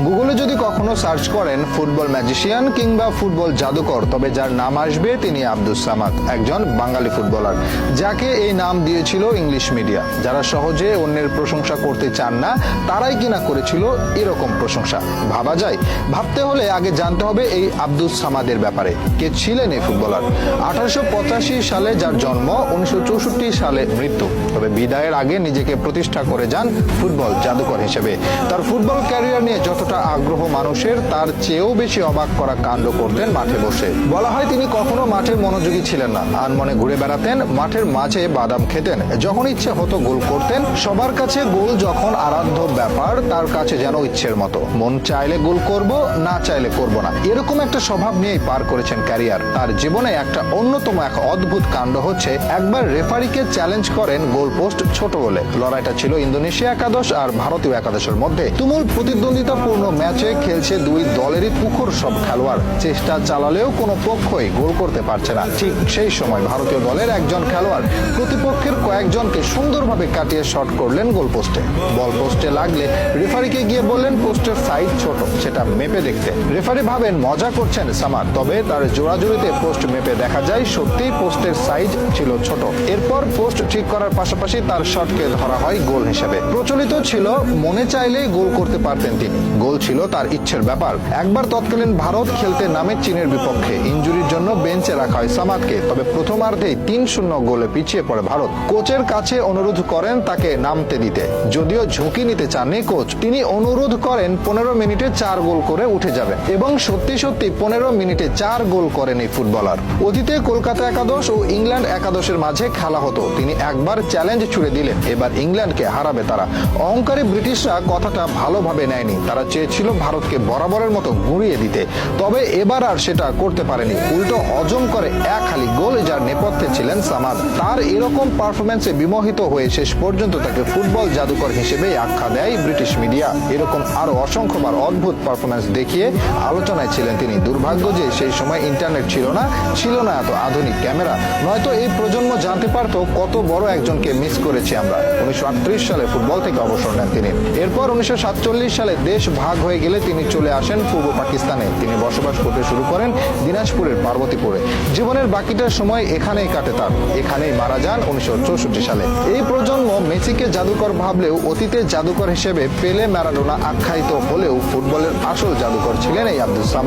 গুগলে যদি কখনো সার্চ করেন ফুটবল ম্যাজিশিয়ান কিংবা ফুটবল জাদুকর, তবে যার নাম আসবে তিনি আব্দুস সামাদ, একজন বাঙালি ফুটবলার যাকে এই নাম দিয়েছিল ইংলিশ মিডিয়া। যারা সহজে অন্যের প্রশংসা করতে চান না তারাই কিনা করেছিল এরকম প্রশংসা। ভাবা যায়? ভাবতে হলে আগে জানতে হবে এই আব্দুস সামাদের ব্যাপারে। কে ছিলেন এই ফুটবলার? 1885 সালে যার জন্ম, 1964 সালে মৃত্যু। তবে বিদায়ের আগে নিজেকে প্রতিষ্ঠা করে যান ফুটবল জাদুকর হিসেবে। তার ফুটবল ক্যারিয়ার নিয়ে যতটা আগ্রহ মানুষের, তার চেয়েও বেশি অবাক করা কাণ্ড করতেন মাঠে বসে। বলা হয় তিনি কখনো মাঠে মনোযোগী ছিলেন না, আনমনে ঘুরে বেড়াতেন, মাঠের মাঝে বাদাম খেতেন, যখন ইচ্ছে হতো গোল করতেন। সবার কাছে গোল যখন আরাধ্য ব্যাপার, তার কাছে যেন ইচ্ছের মতো, মন চাইলে গোল করব, না চাইলে করব না, এরকম একটা স্বভাব নিয়েই পার করেছেন ক্যারিয়ার। তার জীবনে একটা অন্যতম এক অদ্ভুত কাণ্ড হচ্ছে, একবার রেফারিকে চ্যালেঞ্জ করেন গোল পোস্ট ছোট বলে। লড়াইটা ছিল ইন্দোনেশিয়া একাদশ আর ভারতীয় একাদশের মধ্যে। তুমুল প্রতিদ্বন্দ্বিতাপূর্ণ ম্যাচে খেলছে দুই দলেরই তুখোড় সব খেলোয়াড়। চেষ্টা চালালেও কোনো পক্ষই গোল করতে পারছে না। ঠিক সেই সময় ভারতীয় দলের একজন খেলোয়াড় প্রতিপক্ষের কয়েকজনকে সুন্দরভাবে কাটিয়ে শট করলেন গোল পোস্টে। বল পোস্টে লাগলে রেফারিকে গিয়ে বললেন পোস্টের সাইজ ছোট, সেটা মেপে দেখতে। রেফারি ভাবেন মজা করছেন সামাদ, তবে তার জোড়াজুড়িতে পোস্ট মেপে দেখা যায় সত্যিই পোস্টের সাইজ ছিল ছোট। এরপর পোস্ট ঠিক করার পাশাপাশি তার শটকে ধরা হয় গোল হিসেবে। প্রচলিত ছিল মনে চাইলেই গোল করতে পারতেন তিনি, গোল ছিল তার ইচ্ছের ব্যাপার। একবার তৎকালীন ভারত খেলতে নামে চীনের বিপক্ষে, ইনজুরির জন্য বেঞ্চে রাখা হয় সামাদকে। তবে প্রথমার্ধেই 3-0 গোলে পিছিয়ে পড়ে ভারত। কোচের কাছে অনুরোধ করেন তাকে নামতে দিতে, যদিও ঝুঁকি নিতে চাননি কোচ। তিনি অনুরোধ করেন 15 মিনিটে 4 গোল করে উঠে যাবেন, এবং সত্যি 15 মিনিটে 4 গোল করেন এই ফুটবলার। অতীতে কলকাতা একাদশ ও ইংল্যান্ড একাদশের মাঝে খেলা হতো, তিনি একবার চ্যালেঞ্জ ছুড়ে দিলেন, এবার ইংল্যান্ডকে হারাবে তারা। অহংকারী ব্রিটিশরা কথাটা ভালোভাবে নেয়নি, তারা চেয়েছিল ভারতকে বরাবরের মতো গুঁড়িয়ে দিতে। তবে এবার আর সেটা করতে পারেনি, উল্টো হজম করে এক হালি গোল, যার নেপথ্যে ছিলেন সামাদ। তার এরকম পারফরমেন্সে বিমোহিত হয়ে শেষ পর্যন্ত তাকে ফুটবল জাদুকর হিসেবে আখ্যা দেয় ব্রিটিশ মিডিয়া। এরকম আরো অসংখ্যবার অদ্ভুত পারফরমেন্স দেখিয়ে আলোচনায় ছিলেন তিনি। দুর্ভাগ্য যে সেই সময় ইন্টারনেট ছিল না এত আধুনিক ক্যামেরা, নয়তো এই প্রজন্ম জানতে পারত কত বড় একজনকে মিস করেছি আমরা। 1938 সালে ফুটবল থেকে অবসর নেন তিনি। এরপর 1947 সালে দেশ ভাগ হয়ে গেলে তিনি চলে আসেন পূর্ব পাকিস্তানে। তিনি বসবাস করতে শুরু করেন দিনাজপুরের পার্বতীপুরে। জীবনের বাকিটা সময় এখানেই কাটে তার। এখানেই মারা যান 1964 সালে। এই প্রজন্ম মেসিকে জাদুকর ভাবলেও অতীতে জাদুকর হিসেবে পেলে, ম্যারাডোনা আখ্যায়িত হলেও ফুটবলের আসল জাদুকর ছিলেন এই আব্দুস সামাদ।